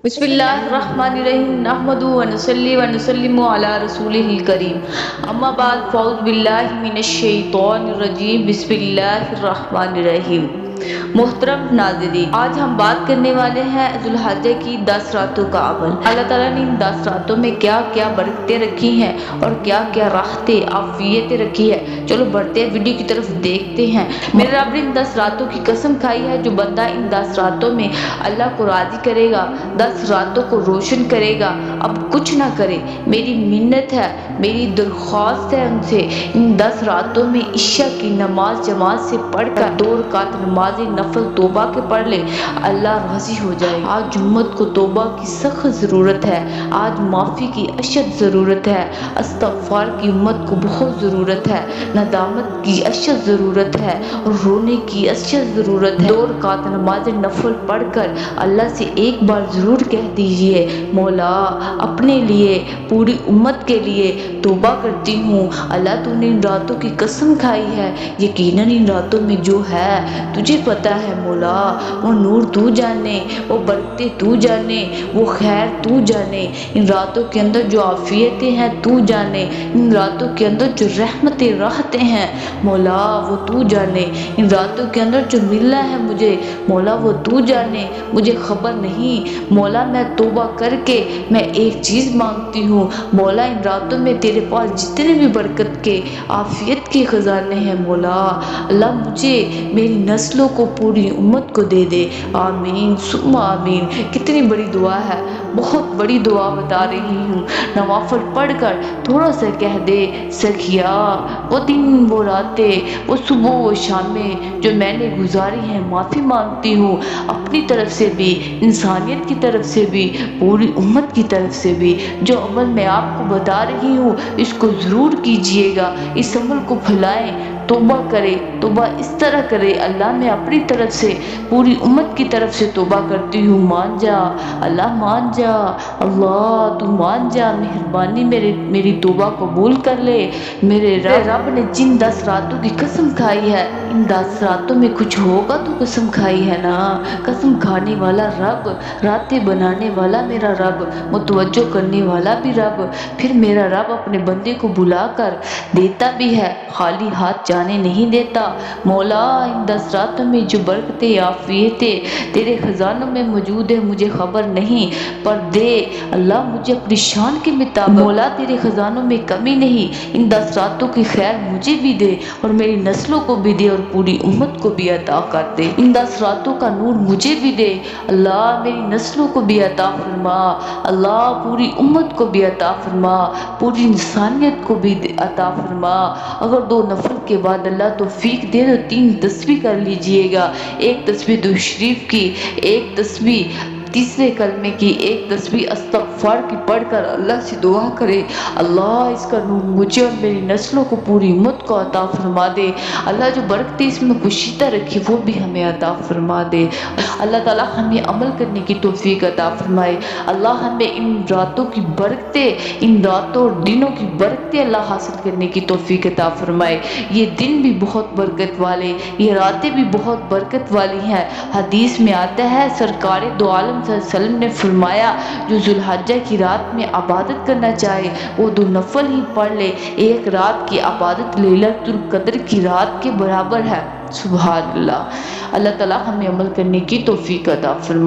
बिस्मिल्लाहिर्रहमानिर्रहीम नहमदु व नसल्ली व नुसल्लिमु अला रसूलिहिल करीम अम्मा बाद फ़ौज़ बिल्लाहि मिनश शैतानिर रजीम बिस्मिल्लाहिर्रहमानिर्रहीम। मोहतरम नाज़रीन, आज हम बात करने वाले हैं ज़ुल्हज्जा की 10 रातों का अमल। अल्लाह ताला ने इन 10 रातों में क्या क्या बरकतें रखी हैं और क्या क्या राहतें आफियतें रखी है। चलो बढ़ते हैं वीडियो की तरफ, देखते हैं। मेरे रब ने इन 10 रातों की कसम खाई है, जो बंदा इन 10 रातों में अल्लाह को राज़ी करेगा, 10 रातों को रोशन करेगा, अब कुछ ना करे। मेरी मिन्नत है, मेरी दरख्वास्त है उनसे, इन 10 रातों में इशा की नमाज जमात से पढ़कर 2 रकात नमाज नफल तोबा के पढ़ ले, अल्लाह राजी हो जाए। आज उम्मत को तोबा की सख्त ज़रूरत है, आज माफ़ी की अशद ज़रूरत है, इस्तग़फ़ार की उम्मत को बहुत ज़रूरत है, नदामत की अशद ज़रूरत है और रोने की अशद ज़रूरत है। 2 रकात नमाज नफल पढ़कर अल्लाह से एक बार ज़रूर कह दीजिए, मौला अपने लिए, पूरी उम्मत के लिए तोबा करती हूँ। अल्लाह तूने इन रातों की कसम खाई है, यकीनन इन रातों में जो है तुझे पता है मौला, वो नूर तू जाने, वो बरकतें तू जाने, वो खैर तू जाने। इन रातों के अंदर जो आफियतें हैं तू जाने, इन रातों के अंदर जो रहमतें राहतें हैं मौला वो तू जाने। इन रातों के अंदर जो मिलना है मुझे मौला वो तू जाने, मुझे खबर नहीं मौला। मैं तौबा करके मैं एक चीज़ मांगती हूँ मौला, इन रातों में तेरे पास जितने भी बरकत के आफियत के ख़जाने हैं मौला, अल्लाह मुझे, मेरी नस्लों को, पूरी उम्मत को दे दे। आमीन सुम्मा आमीन। कितनी बड़ी दुआ है, बहुत बड़ी दुआ बता रही हूँ। नवाफिल पढ़कर थोड़ा सा कह दे, सखिया वो दिन वो रातें वो सुबह वो शामें जो मैंने गुजारी हैं, माफ़ी मांगती हूँ अपनी तरफ से भी, इंसानियत की तरफ से भी, पूरी उम्मत की तरफ से भी। जो अमल मैं आपको बता रही हूँ इसको ज़रूर कीजिएगा, इस अमल को फैलाएं, तौबा करे, तौबा इस तरह करे, अल्लाह मैं अपनी तरफ से, पूरी उम्मत की तरफ से तौबा करती हूँ, मान जा अल्लाह, मान जा अल्लाह, तू मान जा, मेहरबानी मेरी तौबा कबूल कर ले। मेरे रब ने जिन 10 रातों की कसम खाई है, इन 10 रातों में कुछ होगा तो कसम खाई है ना। कसम खाने वाला रब, रातें बनाने वाला मेरा रब, मुतवज्जो करने वाला भी रब, फिर मेरा रब अपने बंदे को बुलाकर देता भी है, खाली हाथ जाने नहीं देता। मौला इन 10 रातों में जो बरकतें आफियतें तेरे खजानों में मौजूद है मुझे खबर नहीं, पर दे अल्लाह मुझे अपनी शान के मुताबिक। मौला तेरे खजानों में कमी नहीं, इन 10 रातों की खैर मुझे भी दे और मेरी नस्लों को भी दे और पूरी उम्मत को भी अता कर दे। इन 10 रातों का नूर मुझे भी दे अल्लाह, मेरी नस्लों को भी अता फरमा अल्लाह, पूरी उम्मत को भी अता फरमा, पूरी इंसानियत को भी अता फरमा। अगर 2 नफल के बाद अल्लाह तौफीक दे तो 3 तस्बीह कर लीजिएगा, एक तस्बीह दुरूद शरीफ की, एक तस्बीह तीसरे कलमे की, एक तस्बीह इस्तग़फ़ार की पढ़कर अल्लाह से दुआ करे, अल्लाह इसका नूर मुझे और मेरी नस्लों को, पूरी उम्मत को अता फरमा दे। अल्लाह जो बरकतें इसमें खुशीता रखी वो भी हमें अता फरमा दे। अल्लाह ताला हमें अमल करने की तौफीक अता फरमाए। अल्लाह हमें इन रातों की बरकतें, इन रातों और दिनों की बरकतें अल्लाह हासिल करने की तौफीक अता फरमाए। ये दिन भी बहुत बरकत वाले, ये रातें भी बहुत बरकत वाली हैं। हदीस में आता है सरकार दो आलम सल्लल्लाहु ने फरमाया, जो ज़ुल्हज्जा की रात में इबादत करना चाहे वो 2 नफल ही पढ़ ले, एक रात की इबादत लैलतुल क़द्र की रात के बराबर है। सुभान अल्लाह। अल्लाह ताला हमें अमल करने की तौफीक अता फरमाए।